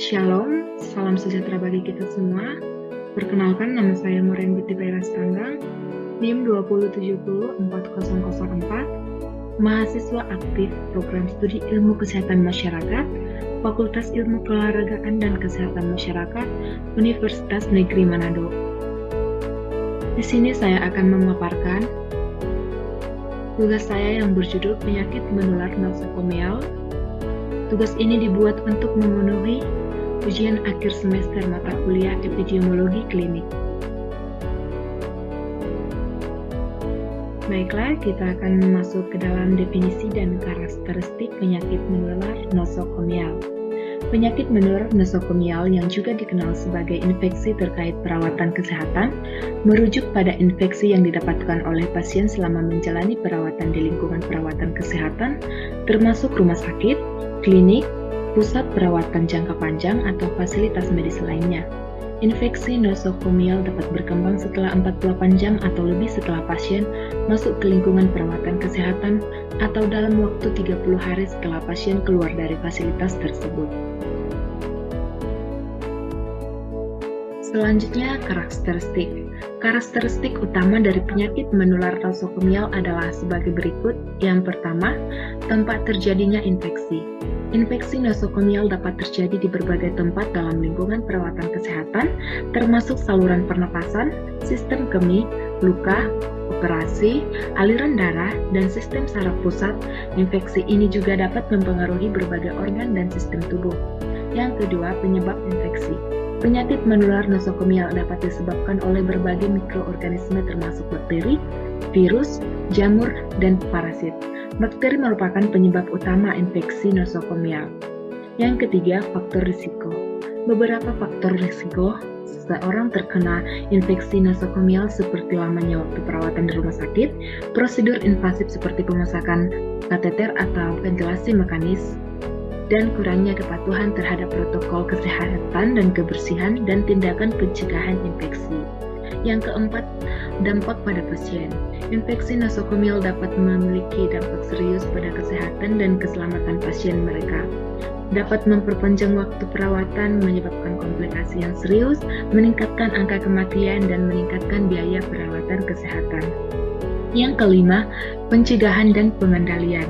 Shalom, salam sejahtera bagi kita semua. Perkenalkan, nama saya Moren Binti Peras Tanggang, NIM 2070404, mahasiswa aktif Program Studi Ilmu Kesehatan Masyarakat, Fakultas Ilmu Keolahragaan dan Kesehatan Masyarakat, Universitas Negeri Manado. Di sini saya akan memaparkan tugas saya yang berjudul Penyakit Menular Nosokomial. Tugas ini dibuat untuk memenuhi ujian akhir semester mata kuliah epidemiologi klinik. Baiklah, kita akan masuk ke dalam definisi dan karakteristik penyakit menular nosokomial. Penyakit menular nosokomial yang juga dikenal sebagai infeksi terkait perawatan kesehatan merujuk pada infeksi yang didapatkan oleh pasien selama menjalani perawatan di lingkungan perawatan kesehatan, termasuk rumah sakit, klinik, pusat perawatan jangka panjang, atau fasilitas medis lainnya. Infeksi nosokomial dapat berkembang setelah 48 jam atau lebih setelah pasien masuk ke lingkungan perawatan kesehatan atau dalam waktu 30 hari setelah pasien keluar dari fasilitas tersebut. Selanjutnya, karakteristik. Karakteristik utama dari penyakit menular nosokomial adalah sebagai berikut. Yang pertama, tempat terjadinya infeksi. Infeksi nosokomial dapat terjadi di berbagai tempat dalam lingkungan perawatan kesehatan, termasuk saluran pernapasan, sistem kemih, luka, operasi, aliran darah, dan sistem saraf pusat. Infeksi ini juga dapat mempengaruhi berbagai organ dan sistem tubuh. Yang kedua, penyebab infeksi. Penyakit menular nosokomial dapat disebabkan oleh berbagai mikroorganisme termasuk bakteri, virus, jamur, dan parasit. Bakteri merupakan penyebab utama infeksi nosokomial. Yang ketiga, faktor risiko. Beberapa faktor risiko seseorang terkena infeksi nosokomial seperti lamanya waktu perawatan di rumah sakit, prosedur invasif seperti pemasakan kateter atau ventilasi mekanis, dan kurangnya kepatuhan terhadap protokol kesehatan dan kebersihan dan tindakan pencegahan infeksi. Yang keempat, dampak pada pasien. Infeksi nosokomial dapat memiliki dampak serius pada kesehatan dan keselamatan pasien mereka. Dapat memperpanjang waktu perawatan, menyebabkan komplikasi yang serius, meningkatkan angka kematian, dan meningkatkan biaya perawatan kesehatan. Yang kelima, pencegahan dan pengendalian.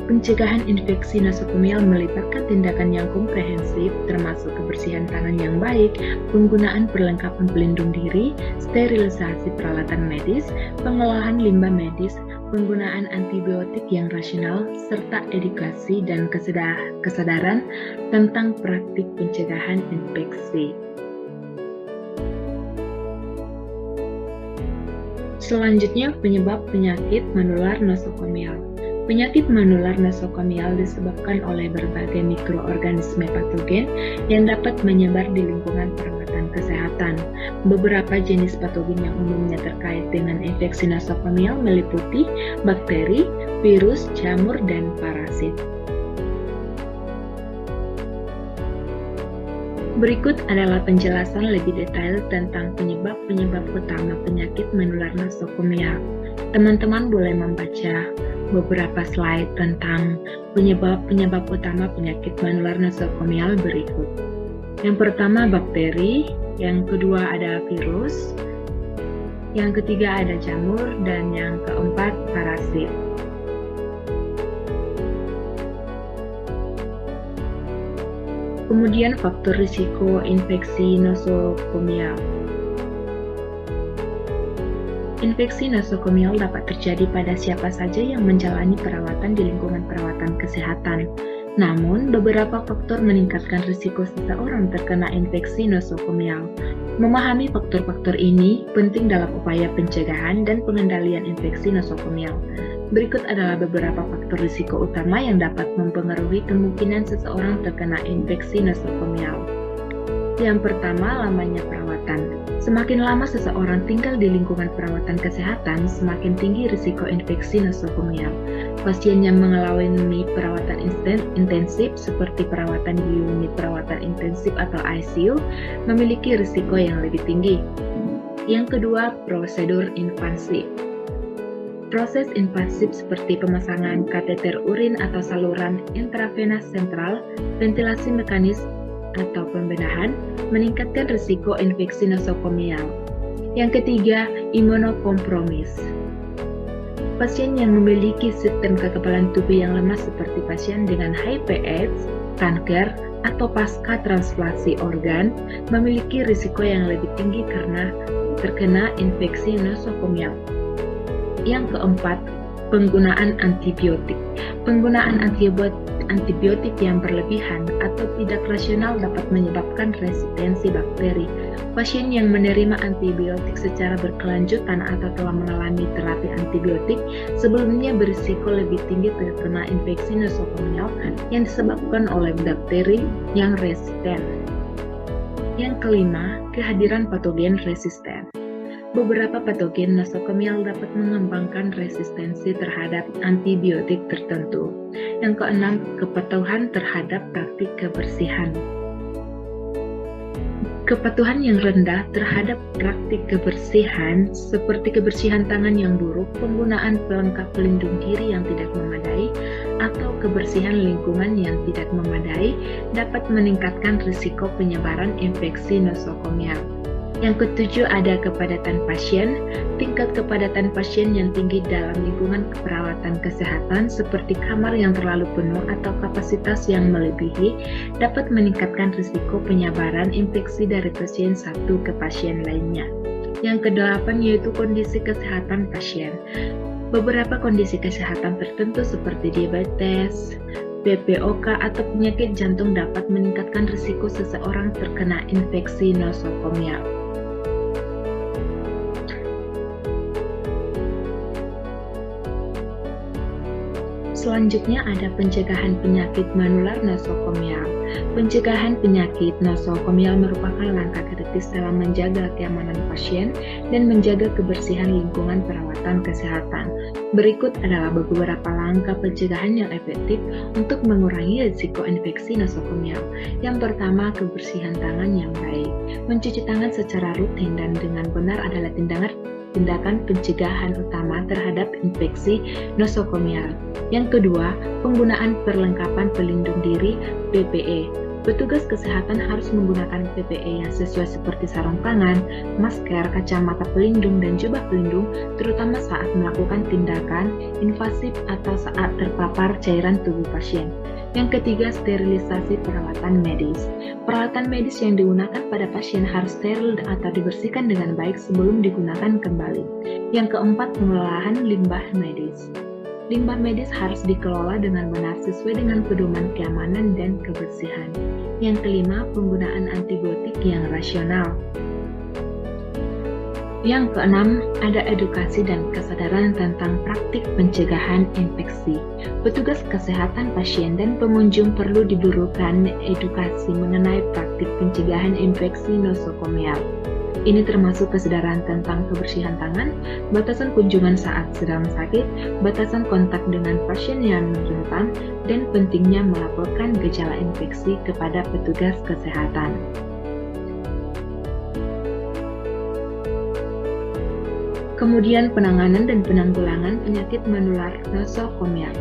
Pencegahan infeksi nosokomial melibatkan tindakan yang komprehensif, termasuk kebersihan tangan yang baik, penggunaan perlengkapan pelindung diri, sterilisasi peralatan medis, pengolahan limbah medis, penggunaan antibiotik yang rasional, serta edukasi dan kesadaran tentang praktik pencegahan infeksi. Selanjutnya, penyebab penyakit menular nosokomial. Penyakit menular nosokomial disebabkan oleh berbagai mikroorganisme patogen yang dapat menyebar di lingkungan perawatan kesehatan. Beberapa jenis patogen yang umumnya terkait dengan infeksi nosokomial meliputi bakteri, virus, jamur, dan parasit. Berikut adalah penjelasan lebih detail tentang penyebab-penyebab utama penyakit menular nosokomial. Teman-teman boleh membaca beberapa slide tentang penyebab-penyebab utama penyakit menular nosokomial berikut. Yang pertama, bakteri, yang kedua ada virus, yang ketiga ada jamur, dan yang keempat parasit. Kemudian faktor risiko infeksi nosokomial. Infeksi nosokomial dapat terjadi pada siapa saja yang menjalani perawatan di lingkungan perawatan kesehatan. Namun, beberapa faktor meningkatkan risiko seseorang terkena infeksi nosokomial. Memahami faktor-faktor ini penting dalam upaya pencegahan dan pengendalian infeksi nosokomial. Berikut adalah beberapa faktor risiko utama yang dapat mempengaruhi kemungkinan seseorang terkena infeksi nosokomial. Yang pertama, lamanya perawatan. Semakin lama seseorang tinggal di lingkungan perawatan kesehatan, semakin tinggi risiko infeksi nosokomial. Pasien yang mengalami perawatan intensif seperti perawatan di unit perawatan intensif atau ICU memiliki risiko yang lebih tinggi. Yang kedua, prosedur invasif. Proses invasif seperti pemasangan kateter urin atau saluran intravenas sentral, ventilasi mekanis, atau pembenahan, meningkatkan risiko infeksi nosokomial. Yang ketiga, imunokompromis. Pasien yang memiliki sistem kekebalan tubuh yang lemah seperti pasien dengan HIV/AIDS, kanker, atau pasca transplantasi organ memiliki risiko yang lebih tinggi karena terkena infeksi nosokomial. Yang keempat, penggunaan antibiotik. Penggunaan antibiotik yang berlebihan atau tidak rasional dapat menyebabkan resistensi bakteri. Pasien yang menerima antibiotik secara berkelanjutan atau telah mengalami terapi antibiotik sebelumnya berisiko lebih tinggi terkena infeksi nosokomial yang disebabkan oleh bakteri yang resisten. Yang kelima, kehadiran patogen resisten. Beberapa patogen nosokomial dapat mengembangkan resistensi terhadap antibiotik tertentu. Yang keenam, kepatuhan terhadap praktik kebersihan. Kepatuhan yang rendah terhadap praktik kebersihan seperti kebersihan tangan yang buruk, penggunaan pelengkap pelindung diri yang tidak memadai, atau kebersihan lingkungan yang tidak memadai dapat meningkatkan risiko penyebaran infeksi nosokomial. Yang ketujuh, ada kepadatan pasien. Tingkat kepadatan pasien yang tinggi dalam lingkungan perawatan kesehatan seperti kamar yang terlalu penuh atau kapasitas yang melebihi dapat meningkatkan risiko penyebaran infeksi dari pasien satu ke pasien lainnya. Yang kedelapan yaitu kondisi kesehatan pasien. Beberapa kondisi kesehatan tertentu seperti diabetes, PPOK, atau penyakit jantung dapat meningkatkan risiko seseorang terkena infeksi nosokomial. Selanjutnya ada pencegahan penyakit menular nosokomial. Pencegahan penyakit nosokomial merupakan langkah kritis dalam menjaga keamanan pasien dan menjaga kebersihan lingkungan perawatan kesehatan. Berikut adalah beberapa langkah pencegahan yang efektif untuk mengurangi risiko infeksi nosokomial. Yang pertama, kebersihan tangan yang baik. Mencuci tangan secara rutin dan dengan benar adalah tindakan pencegahan utama terhadap infeksi nosokomial. Yang kedua, penggunaan perlengkapan pelindung diri PPE. Petugas kesehatan harus menggunakan PPE yang sesuai seperti sarung tangan, masker, kacamata pelindung, dan jubah pelindung, terutama saat melakukan tindakan invasif atau saat terpapar cairan tubuh pasien. Yang ketiga, sterilisasi peralatan medis. Peralatan medis yang digunakan pada pasien harus steril atau dibersihkan dengan baik sebelum digunakan kembali. Yang keempat, pengelolaan limbah medis. Limbah medis harus dikelola dengan benar sesuai dengan pedoman keamanan dan kebersihan. Yang kelima, penggunaan antibiotik yang rasional. Yang keenam, ada edukasi dan kesadaran tentang praktik pencegahan infeksi. Petugas kesehatan pasien dan pengunjung perlu diberikan edukasi mengenai praktik pencegahan infeksi nosokomial. Ini termasuk kesadaran tentang kebersihan tangan, batasan kunjungan saat sedang sakit, batasan kontak dengan pasien yang rentan, dan pentingnya melaporkan gejala infeksi kepada petugas kesehatan. Kemudian penanganan dan penanggulangan penyakit menular nosokomial.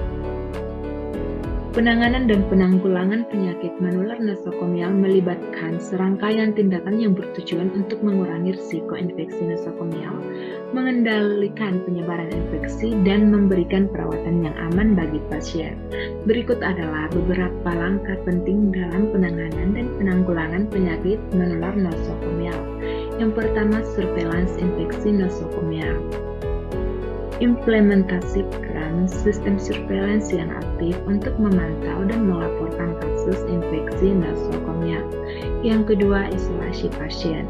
Penanganan dan penanggulangan penyakit menular nosokomial melibatkan serangkaian tindakan yang bertujuan untuk mengurangi risiko infeksi nosokomial, mengendalikan penyebaran infeksi, dan memberikan perawatan yang aman bagi pasien. Berikut adalah beberapa langkah penting dalam penanganan dan penanggulangan penyakit menular nosokomial. Yang pertama, surveillance infeksi nosokomial. Implementasikan sistem surveillance yang aktif untuk memantau dan melaporkan kasus infeksi nosokomial. Yang kedua, isolasi pasien.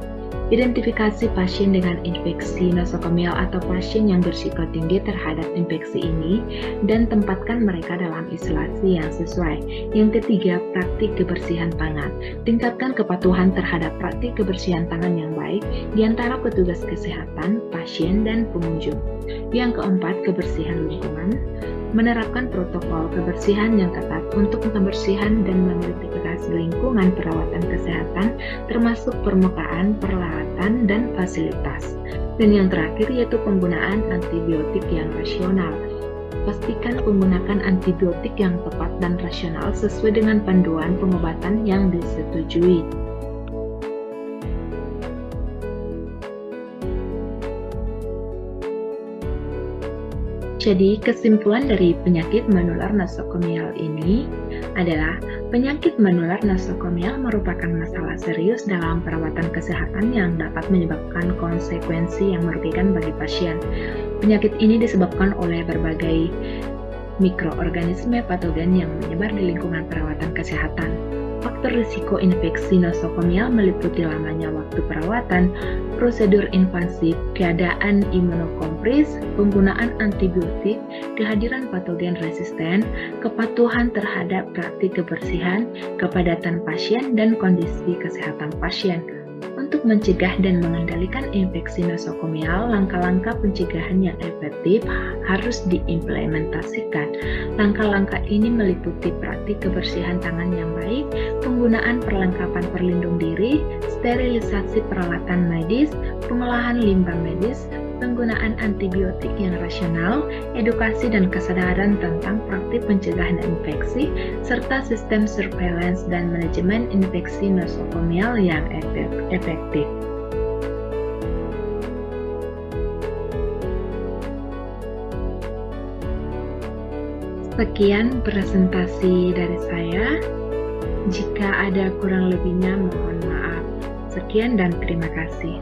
Identifikasi pasien dengan infeksi nosokomial atau pasien yang berisiko tinggi terhadap infeksi ini dan tempatkan mereka dalam isolasi yang sesuai. Yang ketiga, praktik kebersihan tangan. Tingkatkan kepatuhan terhadap praktik kebersihan tangan yang baik di antara petugas kesehatan, pasien, dan pengunjung. Yang keempat, kebersihan lingkungan. Menerapkan protokol kebersihan yang ketat untuk kebersihan dan memodifikasi lingkungan perawatan kesehatan termasuk permukaan, peralatan, dan fasilitas. Dan yang terakhir yaitu penggunaan antibiotik yang rasional. pastikan menggunakan antibiotik yang tepat dan rasional sesuai dengan panduan pengobatan yang disetujui. Jadi, kesimpulan dari penyakit menular nosokomial ini adalah penyakit menular nosokomial merupakan masalah serius dalam perawatan kesehatan yang dapat menyebabkan konsekuensi yang merugikan bagi pasien. Penyakit ini disebabkan oleh berbagai mikroorganisme patogen yang menyebar di lingkungan perawatan kesehatan. Faktor risiko infeksi nosokomial meliputi lamanya waktu perawatan, prosedur invasif, keadaan imunokompres, penggunaan antibiotik, kehadiran patogen resisten, kepatuhan terhadap praktik kebersihan, kepadatan pasien, dan kondisi kesehatan pasien. Untuk mencegah dan mengendalikan infeksi nosokomial, langkah-langkah pencegahan yang efektif harus diimplementasikan. Langkah-langkah ini meliputi praktik kebersihan tangan yang baik, penggunaan perlengkapan perlindung diri, sterilisasi peralatan medis, pengolahan limbah medis, penggunaan antibiotik yang rasional, edukasi dan kesadaran tentang praktik pencegahan infeksi, serta sistem surveillance dan manajemen infeksi nosokomial yang efektif. Sekian presentasi dari saya. Jika ada kurang lebihnya, mohon maaf. Sekian dan terima kasih.